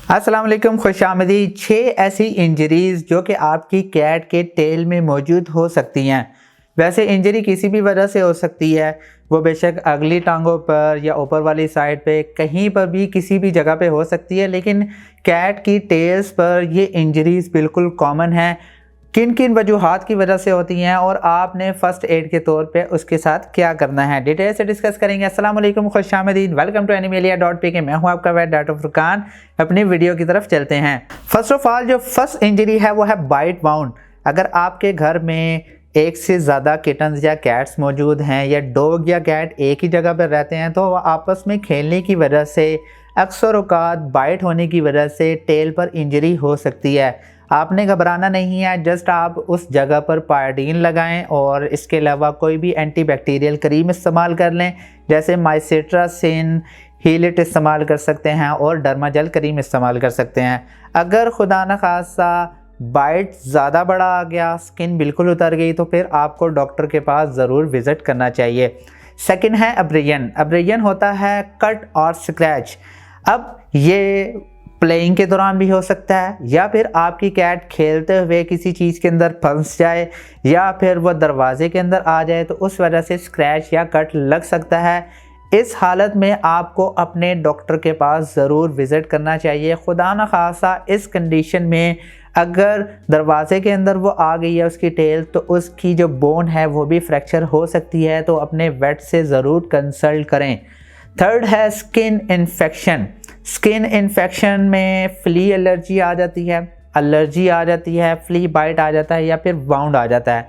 अस्सलाम वालेकुम, खुशामदीद। 6 ऐसी इंजरीज़ जो कि आपकी कैट के टेल में मौजूद हो सकती हैं। वैसे इंजरी किसी भी वजह से हो सकती है, वो बेशक अगली टांगों पर या ऊपर वाली साइड पे कहीं पर भी किसी भी जगह पे हो सकती है, लेकिन कैट की टेल्स पर ये इंजरीज़ बिल्कुल कॉमन है। किन किन वजूहात की वजह से होती हैं और आपने फ़र्स्ट एड के तौर पे उसके साथ क्या करना है, डिटेल से डिस्कस करेंगे। अस्सलाम वालेकुम, खुशामदीद, वेलकम टू एनिमेलिया.pk। मैं हूं आपका वेट डॉक्टर फुरकान। अपनी वीडियो की तरफ चलते हैं। फर्स्ट ऑफ ऑल जो फर्स्ट इंजरी है वो है बाइट वाउंड। अगर आपके घर में एक से ज़्यादा किटन्स या कैट्स मौजूद हैं या डॉग या कैट एक ही जगह पर रहते हैं, तो वह आपस में खेलने की वजह से अक्सर औक़ात बाइट होने की वजह से टेल पर इंजरी हो सकती है। आपने घबराना नहीं है, जस्ट आप उस जगह पर पायोडीन लगाएं और इसके अलावा कोई भी एंटीबैक्टीरियल क्रीम इस्तेमाल कर लें, जैसे माइसिट्रासिन, हीलिट इस्तेमाल कर सकते हैं और डर्माजेल क्रीम इस्तेमाल कर सकते हैं। अगर खुदा न खासा बाइट ज़्यादा बड़ा आ गया, स्किन बिल्कुल उतर गई, तो फिर आपको डॉक्टर के पास ज़रूर विज़िट करना चाहिए। सेकंड है अब्रेजन। अब्रेजन होता है कट और स्क्रैच। अब ये प्लेइंग के दौरान भी हो सकता है, या फिर आपकी कैट खेलते हुए किसी चीज़ के अंदर फंस जाए, या फिर वह दरवाजे के अंदर आ जाए, तो उस वजह से स्क्रैच या कट लग सकता है। इस हालत में आपको अपने डॉक्टर के पास ज़रूर विज़िट करना चाहिए। खुदा न खासा इस कंडीशन में अगर दरवाजे के अंदर वो आ गई है उसकी टेल, तो उसकी जो बोन है वो भी फ्रैक्चर हो सकती है, तो अपने वेट से ज़रूर कंसल्ट करें। थर्ड है स्किन इन्फेक्शन। स्किन इन्फेक्शन में फ्ली एलर्जी आ जाती है, फ्ली बाइट आ जाता है, या फिर वाउंड आ जाता है।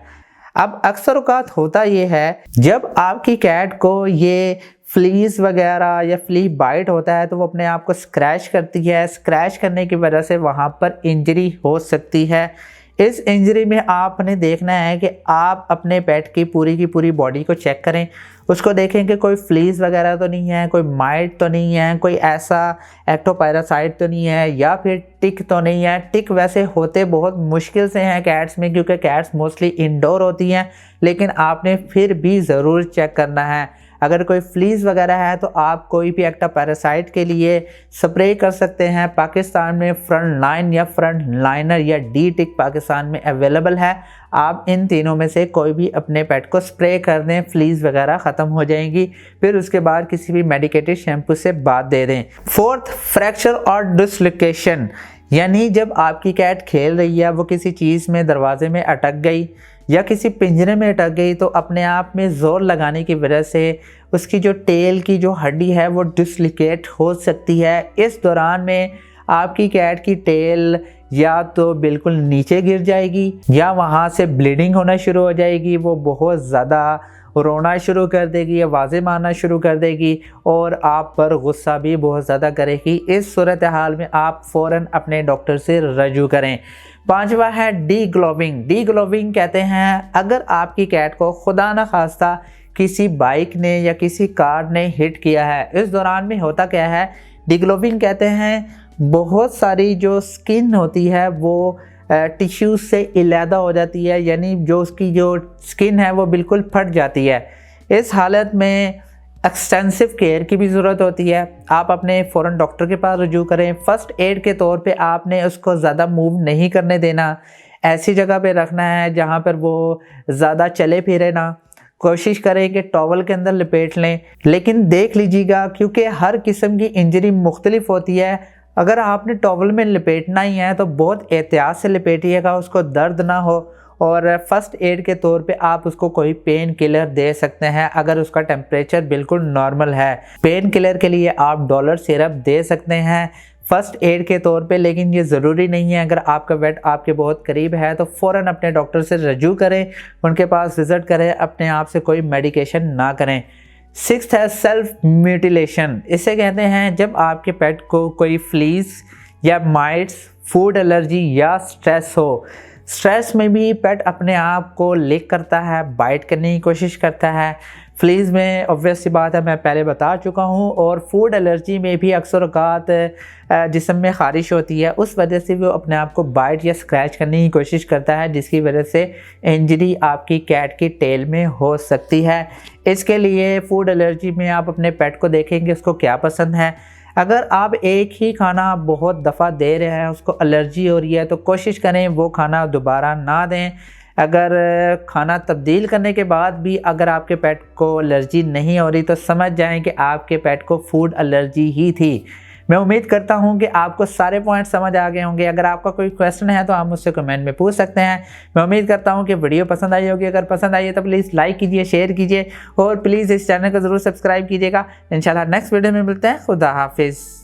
अब अक्सर औक़ात होता ये है, जब आपकी कैट को ये फ्लीज वगैरह या फ्ली बाइट होता है तो वो अपने आप को स्क्रैच करती है। स्क्रैच करने की वजह से वहाँ पर इंजरी हो सकती है। इस इंजरी में आपने देखना है कि आप अपने पेट की पूरी बॉडी को चेक करें, उसको देखें कि कोई फ्लीज वगैरह तो नहीं है, कोई माइट तो नहीं है, कोई ऐसा एक्टोपैरासाइट तो नहीं है, या फिर टिक तो नहीं है। टिक वैसे होते बहुत मुश्किल से हैं कैट्स में, क्योंकि कैट्स मोस्टली इंडोर होती हैं, लेकिन आपने फिर भी ज़रूर चेक करना है। अगर कोई फ्लीज वगैरह है तो आप कोई भी एक्टोपैरासाइट के लिए स्प्रे कर सकते हैं। पाकिस्तान में फ्रंट लाइन या फ्रंट लाइनर या डी टिक पाकिस्तान में अवेलेबल है। आप इन तीनों में से कोई भी अपने पेट को स्प्रे कर दें, फ्लीज वगैरह ख़त्म हो जाएंगी। फिर उसके बाद किसी भी मेडिकेटेड शैम्पू से बात दे दें। फोर्थ, फ्रैक्चर और डिसलोकेशन, यानी जब आपकी कैट खेल रही है, वो किसी चीज़ में, दरवाजे में अटक गई या किसी पिंजरे में अटक गई, तो अपने आप में ज़ोर लगाने की वजह से उसकी जो टेल की जो हड्डी है वो डिसलोकेट हो सकती है। इस दौरान में आपकी कैट की टेल या तो बिल्कुल नीचे गिर जाएगी, या वहाँ से ब्लीडिंग होना शुरू हो जाएगी। वो बहुत ज़्यादा रोना शुरू कर देगी, आवाज़ें मारना शुरू कर देगी और आप पर गुस्सा भी बहुत ज़्यादा करेगी। इस सूरत हाल में आप फ़ौरन अपने डॉक्टर से रजू करें। पांचवा है डीग्लोविंग। डीग्लोविंग कहते हैं, अगर आपकी कैट को खुदा न खास्ता किसी बाइक ने या किसी कार ने हिट किया है, इस दौरान में होता क्या है, डीग्लोविंग कहते हैं बहुत सारी जो स्किन होती है वो टिश्यूज से इलादा हो जाती है, यानी जो उसकी जो स्किन है वो बिल्कुल फट जाती है। इस हालत में एक्सटेंसिव केयर की भी ज़रूरत होती है। आप अपने फ़ौरन डॉक्टर के पास रुजू करें। फ़र्स्ट एड के तौर पे आपने उसको ज़्यादा मूव नहीं करने देना, ऐसी जगह पे रखना है जहाँ पर वो ज़्यादा चले फिरे ना। कोशिश करें कि टॉवल के अंदर लपेट लें, लेकिन देख लीजिएगा क्योंकि हर किस्म की इंजरी मुख्तलिफ होती है। अगर आपने टॉवल में लपेटना ही है तो बहुत एहतियात से लपेटिएगा, उसको दर्द ना हो। और फर्स्ट एड के तौर पे आप उसको कोई पेन किलर दे सकते हैं अगर उसका टेम्परेचर बिल्कुल नॉर्मल है। पेन किलर के लिए आप डॉलर सिरप दे सकते हैं फर्स्ट एड के तौर पे, लेकिन ये ज़रूरी नहीं है। अगर आपका वेट आपके बहुत करीब है तो फ़ौरन अपने डॉक्टर से रजू करें, उनके पास विज़िट करें, अपने आप से कोई मेडिकेशन ना करें। सिक्स्थ है सेल्फ म्यूटिलेशन। इसे कहते हैं जब आपके पेट को कोई फ्लीज या माइट्स, फूड एलर्जी या स्ट्रेस हो। स्ट्रेस में भी पेट अपने आप को लिक करता है, बाइट करने की कोशिश करता है। फ्लीज में ऑब्वियस सी बात है, मैं पहले बता चुका हूँ। और फूड एलर्जी में भी अक्सर औक़ात जिस्म में ख़ारिश होती है, उस वजह से वो अपने आप को बाइट या स्क्रैच करने की कोशिश करता है, जिसकी वजह से इंजरी आपकी कैट की टेल में हो सकती है। इसके लिए फूड एलर्जी में आप अपने पेट को देखेंगे उसको क्या पसंद है। अगर आप एक ही खाना बहुत दफ़ा दे रहे हैं, उसको एलर्जी हो रही है, तो कोशिश करें वो खाना दोबारा ना दें। अगर खाना तब्दील करने के बाद भी अगर आपके पेट को एलर्जी नहीं हो रही, तो समझ जाएं कि आपके पेट को फूड एलर्जी ही थी। मैं उम्मीद करता हूं कि आपको सारे पॉइंट समझ आ गए होंगे। अगर आपका कोई क्वेश्चन है तो आप मुझसे कमेंट में पूछ सकते हैं। मैं उम्मीद करता हूं कि वीडियो पसंद आई होगी। अगर पसंद आई है तो प्लीज़ लाइक कीजिए, शेयर कीजिए और प्लीज़ इस चैनल को ज़रूर सब्सक्राइब कीजिएगा। इंशाल्लाह नेक्स्ट वीडियो में मिलते हैं। खुदा हाफिज़।